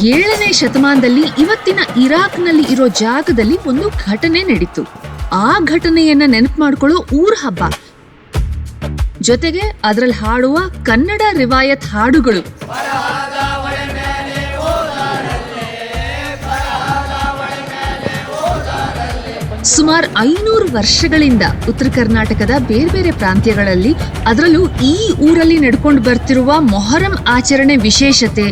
7ನೇ ಶತಮಾನದಲ್ಲಿ ಇವತ್ತಿನ ಇರಾಕ್ನಲ್ಲಿ ಇರೋ ಜಾಗದಲ್ಲಿ ಒಂದು ಘಟನೆ ನಡೀತು. ಆ ಘಟನೆಯನ್ನ ನೆನಪು ಮಾಡ್ಕೊಳ್ಳೋ ಊರ್ ಹಬ್ಬ, ಜೊತೆಗೆ ಅದರಲ್ಲಿ ಹಾಡುವ ಕನ್ನಡ ರಿವಾಯತ್ ಹಾಡುಗಳು. ಸುಮಾರು 500 ವರ್ಷಗಳಿಂದ ಉತ್ತರ ಕರ್ನಾಟಕದ ಬೇರೆ ಬೇರೆ ಪ್ರಾಂತ್ಯಗಳಲ್ಲಿ, ಅದರಲ್ಲೂ ಈ ಊರಲ್ಲಿ ನಡ್ಕೊಂಡು ಬರ್ತಿರುವ ಮೊಹರಂ ಆಚರಣೆ ವಿಶೇಷತೆ,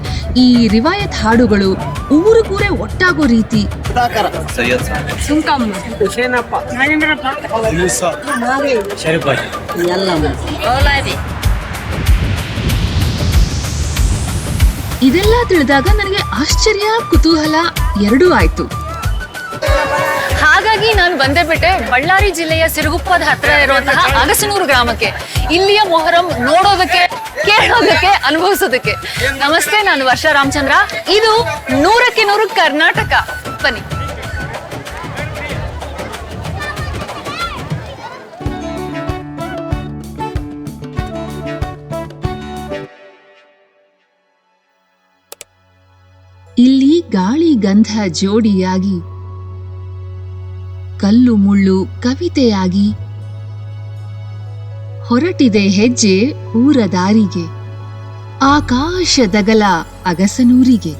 ಈ ರಿವಾಯತ್ ಹಾಡುಗಳು, ಊರಿಗೂರೇ ಒಟ್ಟಾಗೋ ರೀತಿ. ಇದೆಲ್ಲ ತಿಳಿದಾಗ ನನಗೆ ಆಶ್ಚರ್ಯ, ಕುತೂಹಲ ಎರಡೂ ಆಯ್ತು. ಹಾಗಾಗಿ ನಾನು ಬಂದೇ ಬಿಟ್ಟೆ ಬಳ್ಳಾರಿ ಜಿಲ್ಲೆಯ ಸಿರುಗುಪ್ಪದ ಹತ್ರ ಇರುವಂತಹ ಅಗಸನೂರು ಗ್ರಾಮಕ್ಕೆ, ಇಲ್ಲಿಯ ಮೊಹರಂ ನೋಡೋದಕ್ಕೆ, ಕೇಳೋದಕ್ಕೆ, ಅನುಭವಿಸೋದಕ್ಕೆ. ನಮಸ್ತೆ, ನಾನು ವರ್ಷಾ ರಾಮಚಂದ್ರ. ಇದು 100ಕ್ಕೆ 100 ಕರ್ನಾಟಕ. ಬನ್ನಿ. ಇಲ್ಲಿ ಗಾಳಿ ಗಂಧ ಜೋಡಿಯಾಗಿ, ಕಲ್ಲು ಮುಳ್ಳು ಕವಿತೆಯಾಗಿ ಹೊರಟಿದೆ ಹೆಜ್ಜೆ ಊರ ದಾರಿಗೆ, ಆಕಾಶದಗಲ ಅಗಸನೂರಿಗೆ.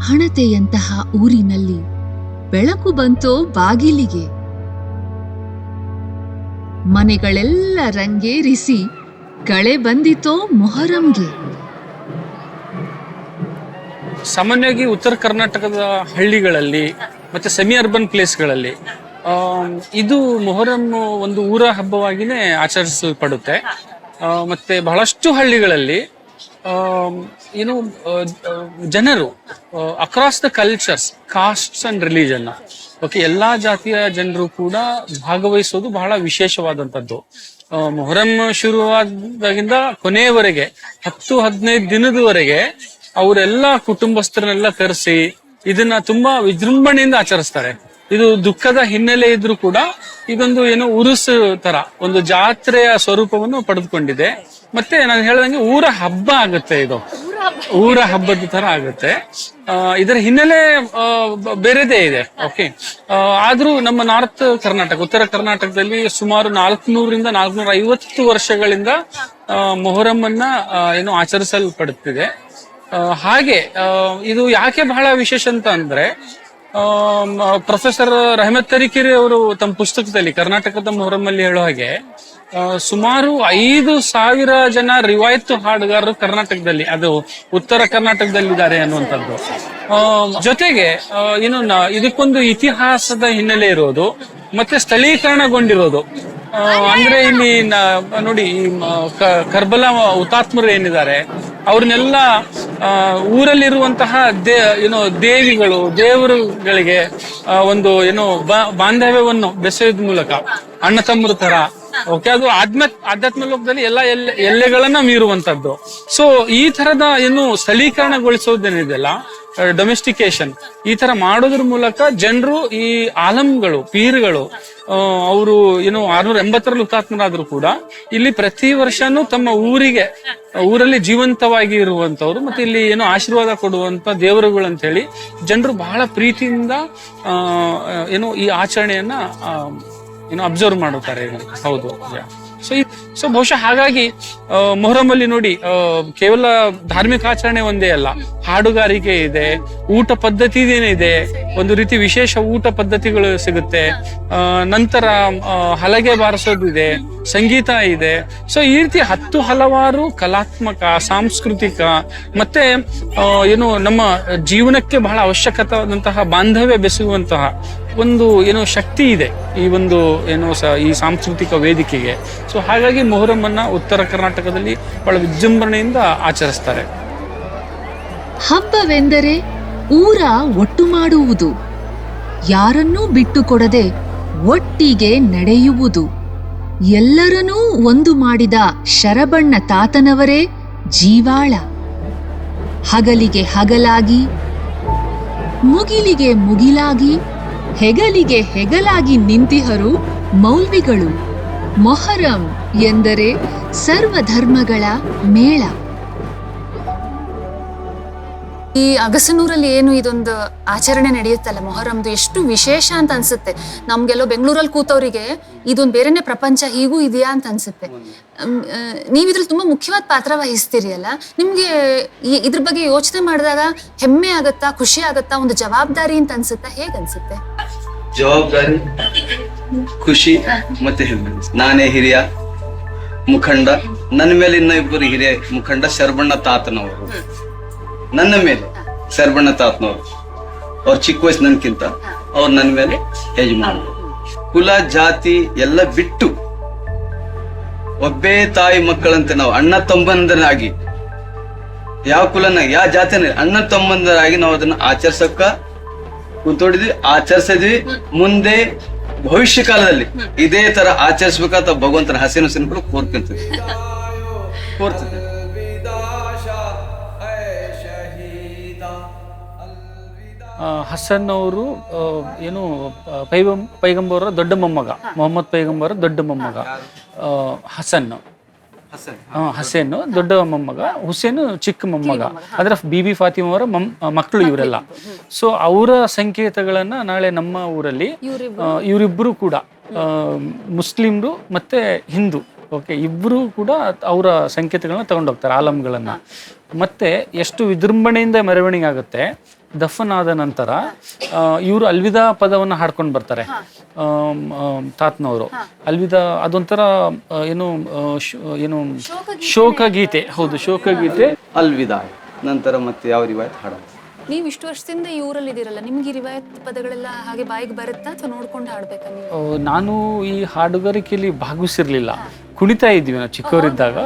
ಹಣತೆಯಂತಹ ಊರಿನಲ್ಲಿ ಬೆಳಕು ಬಂತೋ ಬಾಗಿಲಿಗೆ, ಮನೆಗಳೆಲ್ಲ ರಂಗೇರಿಸಿ ಕಳೆ ಬಂದಿತೋ ಮೊಹರಂಗೆ. ಸಾಮಾನ್ಯವಾಗಿ ಉತ್ತರ ಕರ್ನಾಟಕದ ಹಳ್ಳಿಗಳಲ್ಲಿ ಮತ್ತೆ ಸೆಮಿ ಅರ್ಬನ್ ಪ್ಲೇಸ್ಗಳಲ್ಲಿ ಇದು ಮೊಹರಂ ಒಂದು ಊರ ಹಬ್ಬವಾಗಿನೇ ಆಚರಿಸಲ್ಪಡುತ್ತೆ. ಮತ್ತೆ ಬಹಳಷ್ಟು ಹಳ್ಳಿಗಳಲ್ಲಿ ಏನು ಜನರು across the cultures, costs and religion, okay, ಎಲ್ಲಾ ಜಾತಿಯ ಜನರು ಕೂಡ ಭಾಗವಹಿಸೋದು ಬಹಳ ವಿಶೇಷವಾದಂಥದ್ದು. ಮೊಹರಂ ಶುರುವಾದಾಗಿಂದ ಕೊನೆಯವರೆಗೆ 10-15 ದಿನದವರೆಗೆ ಅವರೆಲ್ಲ ಕುಟುಂಬಸ್ಥರನ್ನೆಲ್ಲ ಕರೆಸಿ ಇದನ್ನ ತುಂಬಾ ವಿಜೃಂಭಣೆಯಿಂದ ಆಚರಿಸ್ತಾರೆ. ಇದು ದುಃಖದ ಹಿನ್ನೆಲೆ ಇದ್ರೂ ಕೂಡ ಇದೊಂದು ಏನೋ ಉರುಸು ತರ ಒಂದು ಜಾತ್ರೆಯ ಸ್ವರೂಪವನ್ನು ಪಡೆದುಕೊಂಡಿದೆ. ಮತ್ತೆ ನಾನು ಹೇಳ್ದಂಗೆ ಊರ ಹಬ್ಬ ಆಗುತ್ತೆ, ಇದು ಊರ ಹಬ್ಬದ ತರ ಆಗುತ್ತೆ. ಇದರ ಹಿನ್ನೆಲೆ ಬೇರೆದೇ ಇದೆ. ಓಕೆ, ಆದ್ರೂ ನಮ್ಮ ನಾರ್ತ್ ಕರ್ನಾಟಕ, ಉತ್ತರ ಕರ್ನಾಟಕದಲ್ಲಿ ಸುಮಾರು 400ರಿಂದ 450 ವರ್ಷಗಳಿಂದ ಮೊಹರಂ ಅನ್ನ ಏನು ಆಚರಿಸಲ್ಪಡುತ್ತಿದೆ. ಹಾಗೆ ಇದು ಯಾಕೆ ಬಹಳ ವಿಶೇಷ ಅಂತ ಅಂದ್ರೆ, ಪ್ರೊಫೆಸರ್ ರಹಮತ್ ತರೀಕೆರೆ ಅವರು ತಮ್ಮ ಪುಸ್ತಕದಲ್ಲಿ ಕರ್ನಾಟಕದ ಮೊಹರಂ ಅಲ್ಲಿ ಹೇಳೋ ಹಾಗೆ ಸುಮಾರು 5,000 ಜನ ರಿವಾಯತ್ತು ಹಾಡುಗಾರರು ಕರ್ನಾಟಕದಲ್ಲಿ, ಅದು ಉತ್ತರ ಕರ್ನಾಟಕದಲ್ಲಿದ್ದಾರೆ ಅನ್ನುವಂಥದ್ದು. ಜೊತೆಗೆ ಏನು ಇದಕ್ಕೊಂದು ಇತಿಹಾಸದ ಹಿನ್ನೆಲೆ ಇರೋದು, ಮತ್ತೆ ಸ್ಥಳೀಕರಣಗೊಂಡಿರೋದು. ಅಂದ್ರೆ ಇಲ್ಲಿ ನೋಡಿ, ಕರ್ಬಲಾ ಹುತಾತ್ಮರು ಏನಿದ್ದಾರೆ ಅವ್ರನ್ನೆಲ್ಲ ಊರಲ್ಲಿರುವಂತಹ ದೇವಿಗಳು, ದೇವರುಗಳಿಗೆ ಒಂದು ಬಾಂಧವ್ಯವನ್ನು ಬೆಸೆಯೋದ್ ಮೂಲಕ ಅಣ್ಣ ತಮ್ಮರ ತರ, ಓಕೆ, ಅದು ಆಧ್ಯಾತ್ಮ ಲೋಕದಲ್ಲಿ ಎಲ್ಲ ಎಲ್ಲೆಗಳನ್ನ ಮೀರುವಂತದ್ದು. ಸೊ ಈ ತರದ ಸ್ಥಳೀಕರಣಗೊಳಿಸೋದೇನಿದೆಯಲ್ಲ, ಡೊಮೆಸ್ಟಿಕೇಶನ್, ಈ ತರ ಮಾಡೋದ್ರ ಮೂಲಕ ಜನರು, ಈ ಆಲಂಗಳು, ಪೀರ್ಗಳು, ಅವರು 680ರಲ್ಲಿ ಹುತಾತ್ಮರಾದ್ರು ಕೂಡ ಇಲ್ಲಿ ಪ್ರತಿ ವರ್ಷನೂ ತಮ್ಮ ಊರಲ್ಲಿ ಜೀವಂತವಾಗಿ ಇರುವಂತವ್ರು, ಮತ್ತೆ ಇಲ್ಲಿ ಆಶೀರ್ವಾದ ಕೊಡುವಂತ ದೇವರುಗಳು ಅಂತ ಹೇಳಿ ಜನರು ಬಹಳ ಪ್ರೀತಿಯಿಂದ ಈ ಆಚರಣೆಯನ್ನ ಅಬ್ಸರ್ವ್ ಮಾಡುತ್ತಾರೆ. ಹೌದು. ಸೊ ಬಹುಶಃ ಹಾಗಾಗಿ ಮೊಹರಂ ಅಲ್ಲಿ ನೋಡಿ, ಕೇವಲ ಧಾರ್ಮಿಕ ಆಚರಣೆ ಒಂದೇ ಅಲ್ಲ, ಹಾಡುಗಾರಿಕೆ ಇದೆ, ಊಟ ಪದ್ಧತಿ ಇದೆ, ಒಂದು ರೀತಿ ವಿಶೇಷ ಊಟ ಪದ್ಧತಿಗಳು ಸಿಗುತ್ತೆ. ನಂತರ ಹಲಗೆ ಬಾರಿಸೋದಿದೆ, ಸಂಗೀತ ಇದೆ. ಸೊ ಈ ರೀತಿ ಹಲವಾರು ಕಲಾತ್ಮಕ, ಸಾಂಸ್ಕೃತಿಕ, ಮತ್ತೆ ನಮ್ಮ ಜೀವನಕ್ಕೆ ಬಹಳ ಅವಶ್ಯಕವಾದಂತಹ ಬಾಂಧವ್ಯ ಬೆಸೆಯುವಂತಹ ಒಂದು ಶಕ್ತಿ ಇದೆ ಈ ಒಂದು ಈ ಸಾಂಸ್ಕೃತಿಕ ವೇದಿಕೆಗೆ. ಸೊ ಹಾಗಾಗಿ ಮೊಹರಂ ಅನ್ನ ಉತ್ತರ ಕರ್ನಾಟಕದಲ್ಲಿ ಬಹಳ ವಿಜೃಂಭಣೆಯಿಂದ ಆಚರಿಸ್ತಾರೆ. ಹಬ್ಬವೆಂದರೆ ಊರ ಒಟ್ಟು ಮಾಡುವುದು, ಯಾರನ್ನೂ ಬಿಟ್ಟುಕೊಡದೆ ಒಟ್ಟಿಗೆ ನಡೆಯುವುದು. ಎಲ್ಲರನ್ನೂ ಒಂದು ಮಾಡಿದ ಶರಬಣ್ಣ ತಾತನವರೇ ಜೀವಾಳ. ಹಗಲಿಗೆ ಹಗಲಾಗಿ, ಮುಗಿಲಿಗೆ ಮುಗಿಲಾಗಿ, ಹೆಗಲಿಗೆ ಹೆಗಲಾಗಿ ನಿಂತಿಹರು ಮೌಲ್ವಿಗಳು. ಮೊಹರಂ ಎಂದರೆ ಸರ್ವಧರ್ಮಗಳ ಮೇಳ. ಈ ಅಗಸನೂರಲ್ಲಿ ಏನು ಇದೊಂದು ಆಚರಣೆ ನಡೆಯುತ್ತಲ್ಲ ಮೊಹರಂದು, ಎಷ್ಟು ವಿಶೇಷ ಅಂತ ಅನ್ಸುತ್ತೆ. ನಮ್ಗೆಲ್ಲೋ ಬೆಂಗಳೂರಲ್ಲಿ ಕೂತವರಿಗೆ ಇದೊಂದು ಬೇರೆನೆ ಪ್ರಪಂಚ ಹೀಗೂ ಇದೆಯಾ ಅಂತ ಅನ್ಸುತ್ತೆ. ನೀವು ಇದ್ರಲ್ಲಿ ತುಂಬಾ ಮುಖ್ಯವಾದ ಪಾತ್ರ ವಹಿಸ್ತೀರಿ ಅಲ್ಲ, ನಿಮ್ಗೆ ಇದ್ರ ಬಗ್ಗೆ ಯೋಚನೆ ಮಾಡಿದಾಗ ಹೆಮ್ಮೆ ಆಗತ್ತಾ, ಖುಷಿ ಆಗತ್ತಾ, ಒಂದು ಜವಾಬ್ದಾರಿ ಅಂತ ಅನ್ಸುತ್ತಾ, ಹೇಗ್ ಅನ್ಸುತ್ತೆ? ಜವಾಬ್ದಾರಿ, ಖುಷಿ ಮತ್ತೆ ಹೆಮ್ಮೆ. ನಾನೇ ಹಿರಿಯ ಮುಖಂಡ, ನನ್ನ ಮೇಲೆ ಇನ್ನ ಇಬ್ಬರು ಹಿರಿಯ ಮುಖಂಡ ಶರಬಣ್ಣ ತಾತನವರು, ನನ್ನ ಮೇಲೆ ಶರಬಣ್ಣ ತಾತನವರು. ಅವ್ರು ಚಿಕ್ಕ ವಯಸ್ಸು ನನ್ಕಿಂತ, ಅವ್ರು ನನ್ನ ಮೇಲೆ ಯಜಮಾನ. ಕುಲ ಜಾತಿ ಎಲ್ಲ ಬಿಟ್ಟು ಒಬ್ಬೇ ತಾಯಿ ಮಕ್ಕಳಂತೆ ನಾವು ಅಣ್ಣ ತಮ್ಮಂದರಾಗಿ, ಯಾವ ಕುಲನ ಯಾವ ಜಾತಿನ ಅಣ್ಣ ತಮ್ಮಂದರಾಗಿ ನಾವು ಅದನ್ನ ಆಚರಿಸಕ್ಕ ಕೂತೋಡಿದ್ವಿ, ಆಚರಿಸಿದ್ವಿ. ಮುಂದೆ ಭವಿಷ್ಯ ಕಾಲದಲ್ಲಿ ಇದೇ ತರ ಆಚರಿಸ್ಬೇಕಂತ ಭಗವಂತನ ಹಸಿನ ಕೂಡ ಕೋರ್ತಿದ್ವಿ. ಹಸನ್ ಅವರು ಏನು ಪೈಗಂಬರ ದೊಡ್ಡ ಮೊಮ್ಮಗ, ಮೊಹಮ್ಮದ್ ಪೈಗಂಬರ ದೊಡ್ಡ ಮೊಮ್ಮಗ ಹಸನ್. ಹಸೇನ್ ದೊಡ್ಡ ಮೊಮ್ಮಗ, ಹುಸೇನ್ ಚಿಕ್ಕ ಮೊಮ್ಮಗ. ಅಂದ್ರೆ ಬಿಬಿ ಫಾತಿಮಾ ಅವರ ಮಕ್ಕಳು ಇವರೆಲ್ಲ. ಸೊ ಅವರ ಸಂಕೇತಗಳನ್ನ ನಾಳೆ ನಮ್ಮ ಊರಲ್ಲಿ ಇವರಿಬ್ಬರು ಕೂಡ ಮುಸ್ಲಿಮ್ರು ಮತ್ತೆ ಹಿಂದೂ, ಓಕೆ, ಇಬ್ಬರು ಕೂಡ ಅವರ ಸಂಕೇತಗಳನ್ನ ತಗೊಂಡೋಗ್ತಾರೆ, ಆಲಂಗಳನ್ನ. ಮತ್ತೆ ಎಷ್ಟು ವಿಜೃಂಭಣೆಯಿಂದ ಮೆರವಣಿಗೆ ಆಗುತ್ತೆ. ದಫನ್ ಆದ ನಂತರ ಇವರು ಅಲ್ವಿದಾ ಪದವನ್ನು ಹಾಡ್ಕೊಂಡು ಬರ್ತಾರೆ ತಾತನವರು. ಅಲ್ವಿದಾ ಅದೊಂಥರ ಏನು ಏನು ಶೋಕ ಗೀತೆ. ಹೌದು, ಶೋಕ ಗೀತೆ. ಅಲ್ವಿದಾ ನಂತರ ಮತ್ತೆ ಯಾವ ರಿವಾಯತ್ ಹಾಡ. ನೀವು ಇಷ್ಟು ವರ್ಷದಿಂದ ಈ ಊರಲ್ಲಿ ಇದೀರಲ್ಲ, ನಿಮ್ಗೆ ರಿವಾಯತ್ ಪದಗಳೆಲ್ಲ ಹಾಗೆ ಬಾಯಿಗೆ ಬರುತ್ತಾ ಅಥವಾ ನೋಡ್ಕೊಂಡು ಹಾಡ್ಬೇಕಾ ನೀವು? ನಾನು ಈ ಹಾಡುಗಾರಿಕೆಯಲ್ಲಿ ಭಾಗವಹಿಸಿರ್ಲಿಲ್ಲ, ಕುಣಿತಾ ಇದ್ವಿ ನಾವು ಚಿಕ್ಕವರಿದ್ದಾಗ.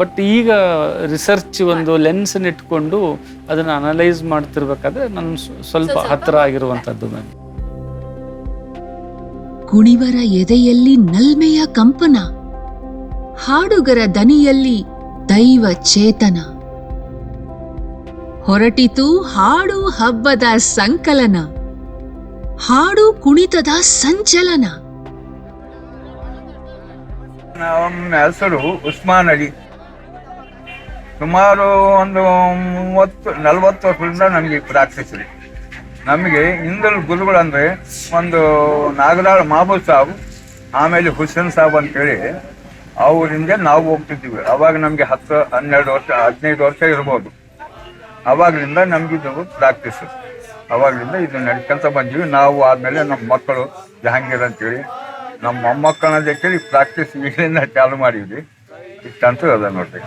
ಬಟ್ ಈಗ ರಿಸರ್ಚ್ ಒಂದು ಲೆನ್ಸ್ ಇಟ್ಕೊಂಡು ಅದನ್ನ ಅನಲೈಸ್ ಮಾಡ್ತಿರ್ಬೇಕಾದ್ರೆ ನಾನು ಸ್ವಲ್ಪ ಹತ್ತಿರ ಆಗಿರುವಂತದ್ದು. ನಾನು ಕುಣಿವರ ಎದೆಯಲ್ಲಿ ನಲ್ಮೆಯ ಕಂಪನ, ಹಾಡುಗರ ದನಿಯಲ್ಲಿ ದೈವ ಚೇತನ. ಹೊರಟಿತು ಹಾಡು ಹಬ್ಬದ ಸಂಕಲನ, ಹಾಡು ಕುಣಿತದ ಸಂಚಲನ. ನಮ್ಮ ಹೆಸರು ಉಸ್ಮಾನ್ ಅಲಿ. ಸುಮಾರು ಒಂದು 30-40 ವರ್ಷದಿಂದ ನಮಗೆ ಪ್ರಾಕ್ಟೀಸ್ ಇದೆ. ನಮಗೆ ಹಿಂದೂ ಗುರುಗಳಂದ್ರೆ ಒಂದು ನಾಗರಾಳ್ ಮಹಬೂಬ್ ಸಾಬ್, ಆಮೇಲೆ ಹುಸೇನ್ ಸಾಬ್ ಅಂತೇಳಿ ಅವರಿಂದ ನಾವು ಹೋಗ್ತಿದ್ದೀವಿ. ಅವಾಗ ನಮಗೆ 10-12 ವರ್ಷ 15 ವರ್ಷ ಇರ್ಬೋದು. ಅವಾಗಲಿಂದ ನಮಗಿದು ಪ್ರಾಕ್ಟೀಸು, ಅವಾಗಲಿಂದ ಇದು ನಡ್ಕೊಂತ ಬಂದೀವಿ. ನಾವು ಆದಮೇಲೆ ನಮ್ಮ ಮಕ್ಕಳು ಜಹಾಂಗೀರ್ ಅಂತೇಳಿ ನಮ್ಮ ಮೊಮ್ಮಕ್ಕಳನ್ನ ಜೊತೆಲಿ ಪ್ರಾಕ್ಟೀಸ್ ಈಗಲಿಂದ ಚಾಲು ಮಾಡಿದ್ವಿ. ಇಷ್ಟಂತೂ ಅದ ನೋಡ್ರಿ.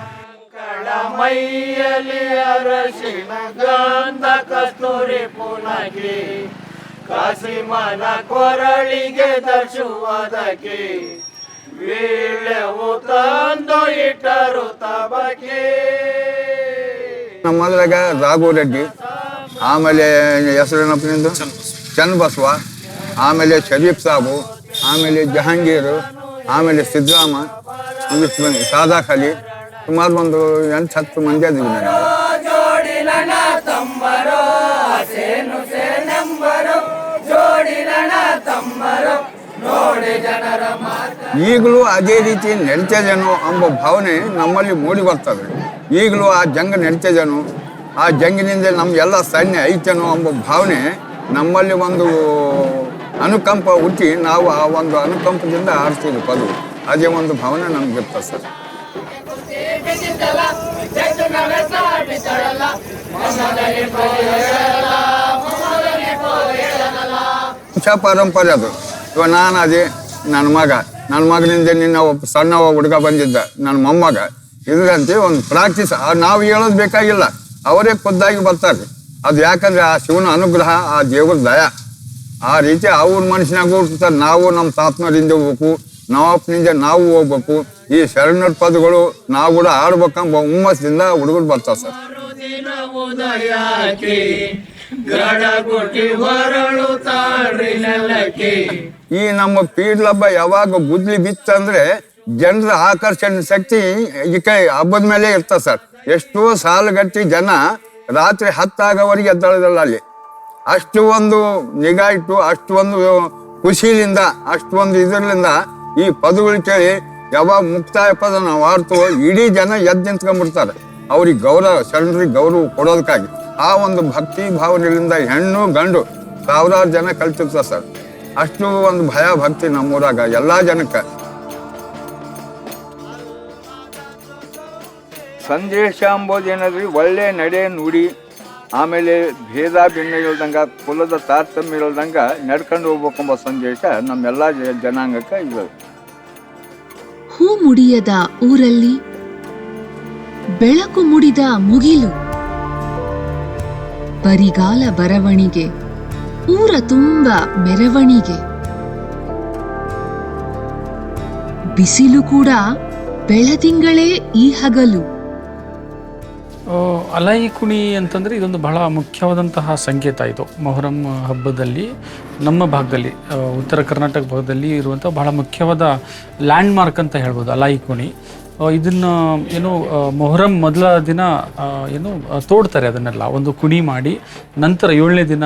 ಮೈಯಲ್ಲಿ ಅರಶಿನ ಗಂಧ ಕಸ್ತೂರಿ ಪುನಗಿ, ಕಾಸಿಮನ ಕೊರಳಿಗೆ ಧರಿಸುವುದಕ್ಕೆ ವೀಳ್ಯವು ತಂದು ಇಟ್ಟರು ತಬಕೆ. ನಮ್ಮದ್ರಾಗ ರಾಘು ರೆಡ್ಡಿ, ಆಮೇಲೆ ಹೆಸರೇನಪ್ಪ ನಿಂದು ಚನ್ನಬಸವ, ಆಮೇಲೆ ಶರೀಫ್ ಸಾಬು, ಆಮೇಲೆ ಜಹಾಂಗೀರು, ಆಮೇಲೆ ಸಿದ್ದರಾಮ, ಸಾದಾ ಖಾಲಿ, ಸುಮಾರು ಒಂದು 8-10 ಮಂದಿ ಅದೀವಿ ನಾವು. ಈಗಲೂ ಅದೇ ರೀತಿ ನಡೀತದೇನೋ ಎಂಬ ಭಾವನೆ ನಮ್ಮಲ್ಲಿ ಮೂಡಿ ಬರ್ತದೆ. ಈಗಲೂ ಆ ಜಂಗ ನಡೀತದೇನೋ, ಆ ಜಂಗಿನಿಂದ ನಮಗೆಲ್ಲ ಸೈನ್ಯ ಐತೇನೋ ಎಂಬ ಭಾವನೆ ನಮ್ಮಲ್ಲಿ ಒಂದು ಅನುಕಂಪ ಹುಟ್ಟಿ ನಾವು ಆ ಒಂದು ಅನುಕಂಪದಿಂದ ಆಡ್ತೀವಿ ಪದು. ಅದೇ ಒಂದು ಭಾವನೆ ನಮ್ಗೆ ಇರ್ತದೆ ಸರ್. ವಂಶ ಪರಂಪರೆ ಅದು. ಇವಾಗ ನಾನು ಅದೇ ನನ್ನ ಮಗನಿಂದ ನಿನ್ನ ಒಬ್ಬ ಸಣ್ಣ ಹುಡುಗ ಬಂದಿದ್ದ, ನನ್ನ ಮೊಮ್ಮಗ. ಇದರಂತೆ ಒಂದು ಪ್ರಾಕ್ಟೀಸ್ ನಾವು ಹೇಳೋದು ಬೇಕಾಗಿಲ್ಲ, ಅವರೇ ಖುದ್ದಾಗಿ ಬರ್ತಾರೆ. ಅದು ಯಾಕಂದ್ರೆ ಆ ಶಿವನ ಅನುಗ್ರಹ, ಆ ದೇವ್ರ ದಯ. ಆ ರೀತಿ ಅವ್ರ ಮನುಷ್ಯನಾಗ ಹೋಗ್ತಾರೆ. ನಾವು ನಮ್ಮ ತಾತನರಿಂದ ಹೋಗ್ಬೇಕು, ನಮ್ಮಪ್ಪನಿಂದ ನಾವು ಹೋಗ್ಬೇಕು. ಈ ಶರಣರ ಪದಗಳು ನಾವು ಕೂಡ ಆಡ್ಬೇಕಂಬ ಹುಮ್ಮಸ್ಸಿಂದ ಹುಡುಗರು ಬರ್ತಾವ ಸರ್. ಈ ನಮ್ಮ ಪೀಡ್ಲ ಹಬ್ಬ ಯಾವಾಗ ಗುದ್ಲಿ ಬಿತ್ತಂದ್ರೆ ಜನರ ಆಕರ್ಷಣೆ ಶಕ್ತಿ ಈ ಕೈ ಹಬ್ಬದ ಮೇಲೆ ಇರ್ತದೆ ಸರ್. ಎಷ್ಟೋ ಸಾಲುಗಟ್ಟಿ ಜನ ರಾತ್ರಿ 10 ಆಗೋವರೆಗೆ ಎದ್ದಳದಲ್ಲ ಅಲ್ಲಿ. ಅಷ್ಟು ಒಂದು ನಿಗಾ ಇಟ್ಟು, ಅಷ್ಟು ಒಂದು ಖುಷಿಲಿಂದ, ಅಷ್ಟು ಒಂದು ಇದರಿಂದ ಈ ಪದಗಳು ಕೇಳಿ ಯಾವಾಗ ಮುಕ್ತಾಯ ಪದ ನಾವು ಆಡ್ತೀವೋ ಇಡೀ ಜನ ಎದ್ದು ನಿಂತ್ಕೊಂಡ್ಬಿಡ್ತಾರೆ. ಅವ್ರಿಗೆ ಗೌರವ, ಶರಣರಿಗೆ ಗೌರವ ಕೊಡೋದಕ್ಕಾಗಿ ಆ ಒಂದು ಭಕ್ತಿ ಭಾವನೆಯಿಂದ ಹೆಣ್ಣು ಗಂಡು ಸಾವಿರಾರು ಜನ ಕಲ್ತಿರ್ತಾರೆ ಸರ್. ಅಷ್ಟು ಒಂದು ಭಯ ಭಕ್ತಿ ನಮ್ಮೂರಾಗ ಎಲ್ಲಾ ಜನಕ್ಕೆ. ಸಂದೇಶ ಅಂಬೋದು ಏನಂದ್ರೆ ಒಳ್ಳೆ ನಡೆ ನುಡಿ, ಆಮೇಲೆ ಭೇದ ಭಿನ್ನ ಇಲ್ದಂಗ, ಕುಲದ ತಾರತಮ್ಯ ಇಲ್ದಂಗ ನಡ್ಕೊಂಡು ಹೋಗ್ಬೇಕೆಂಬ ಸಂದೇಶ ನಮ್ಮೆಲ್ಲ ಜನಾಂಗಕ್ಕೆ ಇದೆ. ಹೂ ಮುಡಿಯದ ಊರಲ್ಲಿ ಬೆಳಕು ಮುಡಿದ ಮುಗಿಲು, ಬರಿಗಾಲ ಬರವಣಿಗೆ, ಊರ ತುಂಬ ಮೆರವಣಿಗೆ, ಬಿಸಿಲು ಕೂಡ ಬೆಳದಿಂಗಳೇ ಈ ಹಗಲು. ಅಲಾಯಿ ಕುಣಿ ಅಂತಂದರೆ ಇದೊಂದು ಬಹಳ ಮುಖ್ಯವಾದಂತಹ ಸಂಕೇತ. ಇದು ಮೊಹರಂ ಹಬ್ಬದಲ್ಲಿ ನಮ್ಮ ಭಾಗದಲ್ಲಿ, ಉತ್ತರ ಕರ್ನಾಟಕ ಭಾಗದಲ್ಲಿ ಇರುವಂಥ ಬಹಳ ಮುಖ್ಯವಾದ ಲ್ಯಾಂಡ್ ಮಾರ್ಕ್ ಅಂತ ಹೇಳ್ಬೋದು ಅಲಾಯಿ ಕುಣಿ. ಇದನ್ನು ಏನು ಮೊಹರಂ ಮೊದಲ ದಿನ ಏನು ತೋಡ್ತಾರೆ, ಅದನ್ನೆಲ್ಲ ಒಂದು ಕುಣಿ ಮಾಡಿ ನಂತರ 7ನೇ ದಿನ,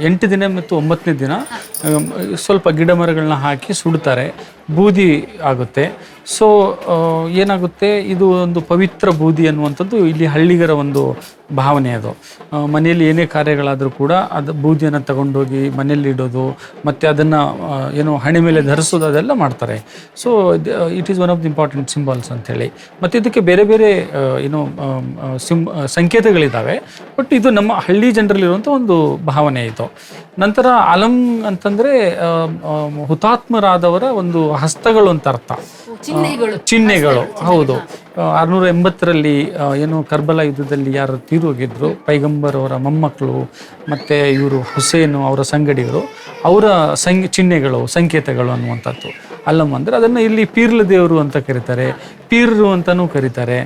8 ದಿನ ಮತ್ತು 9ನೇ ದಿನ ಸ್ವಲ್ಪ ಗಿಡ ಮರಗಳನ್ನ ಹಾಕಿ ಸುಡ್ತಾರೆ, ಬೂದಿ ಆಗುತ್ತೆ. ಸೊ ಏನಾಗುತ್ತೆ, ಇದು ಒಂದು ಪವಿತ್ರ ಬೂದಿ ಅನ್ನುವಂಥದ್ದು ಇಲ್ಲಿ ಹಳ್ಳಿಗರ ಒಂದು ಭಾವನೆ. ಅದು ಮನೆಯಲ್ಲಿ ಏನೇ ಕಾರ್ಯಗಳಾದರೂ ಕೂಡ ಅದು ಬೂದಿಯನ್ನು ತಗೊಂಡೋಗಿ ಮನೆಯಲ್ಲಿ ಇಡೋದು, ಮತ್ತು ಅದನ್ನು ಏನು ಹಣೆ ಮೇಲೆ ಧರಿಸೋದು, ಅದೆಲ್ಲ ಮಾಡ್ತಾರೆ. So it is one of the important symbols ಅಂಥೇಳಿ. ಮತ್ತು ಇದಕ್ಕೆ ಬೇರೆ ಬೇರೆ ಏನು ಸಂಕೇತಗಳಿದ್ದಾವೆ. ಬಟ್ ಇದು ನಮ್ಮ ಹಳ್ಳಿ ಜನರಲ್ಲಿರುವಂಥ ಒಂದು ಭಾವನೆ ಇದು. ನಂತರ ಅಲಂ ಅಂತಂದರೆ ಹುತಾತ್ಮರಾದವರ ಒಂದು ಹಸ್ತಗಳು ಅಂತ ಅರ್ಥ, ಚಿಹ್ನೆಗಳು. ಹೌದು, 680ರಲ್ಲಿ ಏನು ಕರ್ಬಲ ಯುದ್ಧದಲ್ಲಿ ಯಾರು ತೀರೋಗಿದ್ರು, ಪೈಗಂಬರ್ ಅವರ ಮೊಮ್ಮಕ್ಕಳು ಮತ್ತು ಇವರು ಹುಸೇನು ಅವರ ಸಂಗಡಿಗರು, ಅವರ ಚಿಹ್ನೆಗಳು, ಸಂಕೇತಗಳು ಅನ್ನುವಂಥದ್ದು ಅಲ್ಲಂ ಅಂದರೆ. ಅದನ್ನು ಇಲ್ಲಿ ಪೀರ್ಲ ದೇವರು ಅಂತ ಕರೀತಾರೆ, ಪೀರ್ರು ಅಂತಲೂ ಕರೀತಾರೆ.